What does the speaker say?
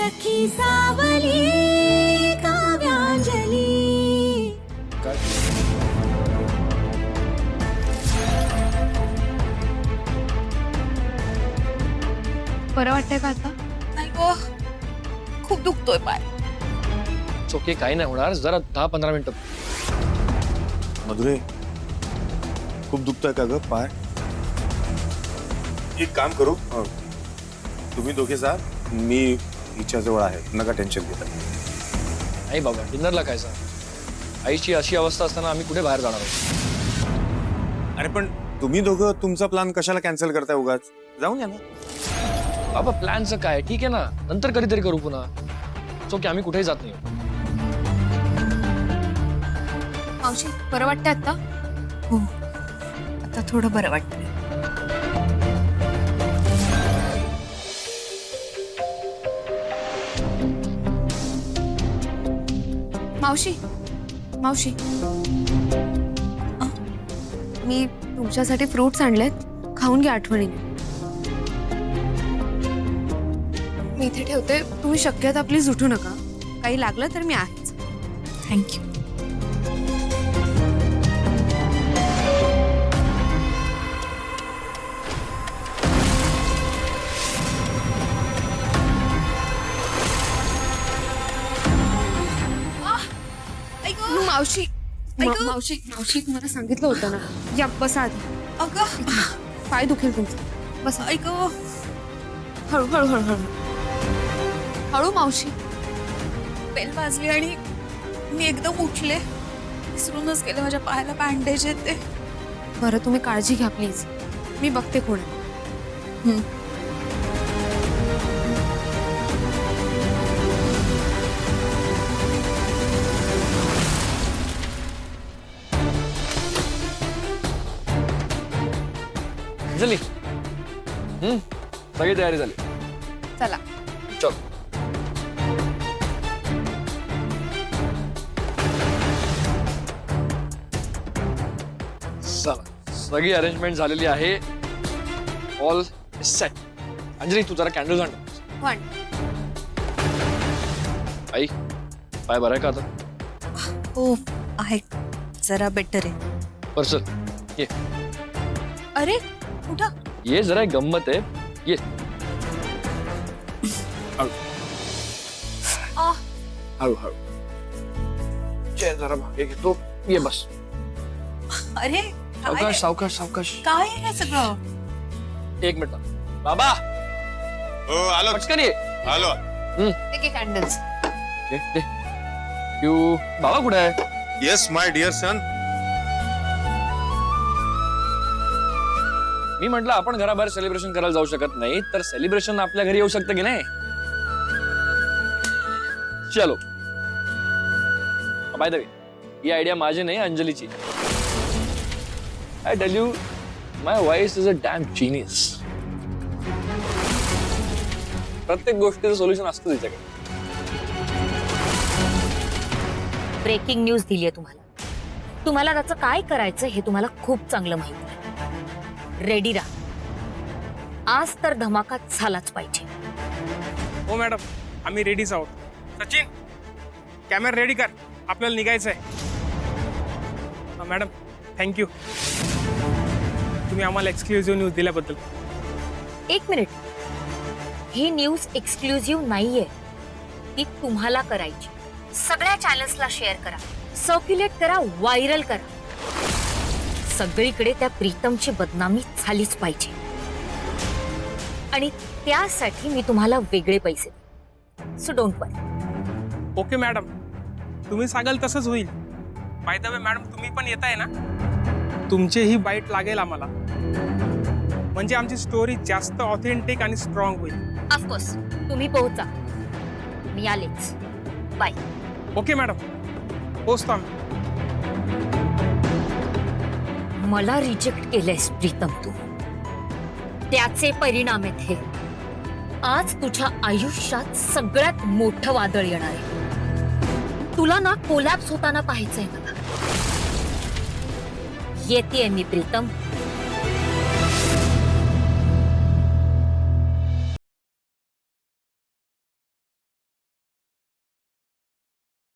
सखी सावली काव्यांजली. बरं वाटतंय का आता? नाही गो, खूप दुखतोय पाय. ओके, काही नाही होणार, जरा 10-15 मिनिटं. मधुरे, खूप दुखतोय का ग पाय? एक काम करू, तुम्ही दोघे जा, मी हिच्या जवळ आहे, नका टेन्शन घेता. नाही बाबा, डिनरला काय सर? आईची अशी अवस्था असताना आम्ही कुठे बाहेर जाणार आहोत? अरे पण तुम्ही दोघं तुमचा प्लॅन कशाला कॅन्सल करताय उगाच? जाऊन या ना. बाबा प्लॅनचं काय, ठीक आहे ना, नंतर कधीतरी करू पुन्हा. ओके, आम्ही कुठेही जात नाही. मावशी बरं वाटतंय आता? हो, आता थोडं बरं वाटतंय. मावशी मावशी, मी तुमच्यासाठी फ्रुट्स आणलेत, खाऊन घ्या आठवणीने. मी इथे ठेवते, तुम्ही शक्यता प्लीज उठू नका. काही लागलं तर मी आहेच. थँक्यू. मावशी मावशी मावशी, तुम्हाला सांगितलं होतं ना. या बसा आधी. अगं, पाय दुखेल तुमचा. बसा. ऐक, हळू हळू हळू हळू हळू मावशी. बेल वाजली आणि मी एकदम उठले. विसरूनच गेले, माझ्या पायाला बँडेज येते. बरं, तुम्ही काळजी घ्या प्लीज. मी बघते कोण आहे. अंजली, सगळी तयारी झाली. चला. चल. सगळी अरेंजमेंट झालेली आहे. All set. अंजली, तू जरा कॅन्डल आण. पण आई, पाय बरं आहे का आता? हो, आहे, जरा बेटर आहे. बरं चल, ये अरे कुठं? ये, जरा एक गंमत आहे, ये. हळू हळू ये, जरा मागे घेतो, ये बस. अरे सावकाश सावकाश सावकाश. काय आहे हे सगळं? एक मिनिट बाबा, हो, आलो पटकन ये. आलो. कॅन्डल्स. दे. यू बाबा कुठे आहे? येस माय डिअर सन. मी म्हटलं आपण घराबाहेर सेलिब्रेशन करायला जाऊ शकत नाही, तर सेलिब्रेशन आपल्या घरी येऊ शकतं की नाही? चलो. बाय द वे, ही आयडिया माझी नाही, अंजलीची. I tell you, my wife is a damn genius. प्रत्येक गोष्टीचं सोल्युशन असतं तिच्याकडे. ब्रेकिंग न्यूज दिली आहे तुम्हाला. तुम्हाला त्याचं काय करायचं हे तुम्हाला खूप चांगलं माहिती आहे. रेडी राहा. आज तर धमाका झालाच पाहिजे. हो मॅडम, आम्ही रेडीच आहोत. सचिन, कॅमेरा रेडी कर, आपल्याला निघायचं आहे. मॅडम, थँक्यू, तुम्ही आम्हाला एक्सक्लुझिव्ह न्यूज दिल्याबद्दल. एक मिनिट, ही न्यूज एक्सक्लुझिव्ह नाहीये. ती तुम्हाला करायची. सगळ्या चॅनल्सला शेअर करा, सर्क्युलेट करा, व्हायरल करा. सगळीकडे त्या प्रीतमची बदनामी झालीच पाहिजे. आणि त्यासाठी मी तुम्हाला वेगळे पैसे. So don't worry. Okay madam, तुम्ही सांगाल तसंच होईल. बाय द वे मॅडम, तुम्ही पण येत आहे ना? तुमचेही बाईट लागेल आम्हाला, म्हणजे आमची स्टोरी जास्त ऑथेंटिक आणि स्ट्रॉंग होईल. ऑफकोर्स, तुम्ही पोहोचा. मी आलेच. बाय. ओके मॅडम, पोचतो आम्ही. मला रिजेक्ट केलंयस प्रीतम तू. त्याचे परिणाम आहेत हे. आज तुझ्या आयुष्यात सगळ्यात मोठं वादळ येणार आहे. तुला ना कोलॅप्स होताना पाहायचंय मला. येतेय मी प्रीतम.